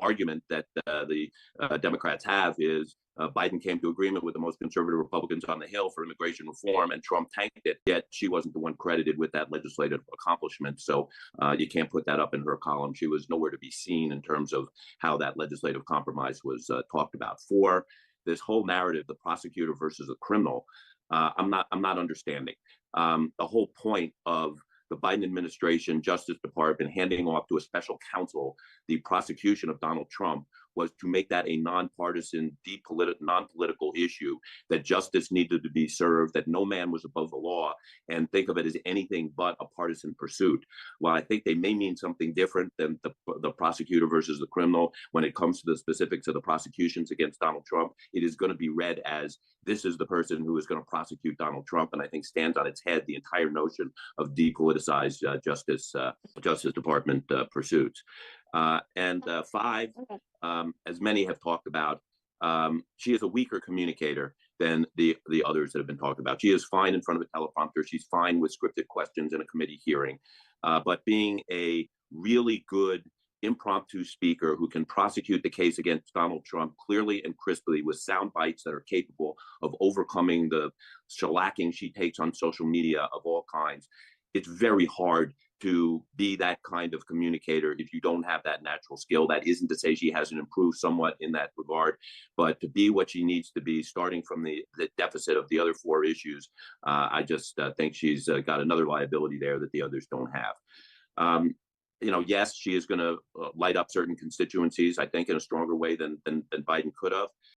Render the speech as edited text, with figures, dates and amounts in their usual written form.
argument that the Democrats have is Biden came to agreement with the most conservative Republicans on the Hill for immigration reform, and Trump tanked it, yet she wasn't the one credited with that legislative accomplishment. So you can't put that up in her column. She was nowhere to be seen in terms of how that legislative compromise was talked about. For this whole narrative, the prosecutor versus the criminal, I'm not understanding. The whole point of the Biden administration, Justice Department handing off to a special counsel the prosecution of Donald Trump was to make that a nonpartisan, non-political issue, that justice needed to be served, that no man was above the law, and think of it as anything but a partisan pursuit. While I think they may mean something different than the prosecutor versus the criminal, when it comes to the specifics of the prosecutions against Donald Trump, it is going to be read as this is the person who is going to prosecute Donald Trump, and I think stands on its head the entire notion of depoliticized Justice Department pursuits. And five, as many have talked about, she is a weaker communicator than the others that have been talked about. She is fine in front of a teleprompter. She's fine with scripted questions in a committee hearing. But being a really good impromptu speaker who can prosecute the case against Donald Trump clearly and crisply with sound bites that are capable of overcoming the shellacking she takes on social media of all kinds, it's very hard to be that kind of communicator if you don't have that natural skill. That isn't to say she hasn't improved somewhat in that regard, but to be what she needs to be, starting from the deficit of the other four issues, I just think she's got another liability there that the others don't have. Yes, she is going to light up certain constituencies, I think, in a stronger way than Biden could have.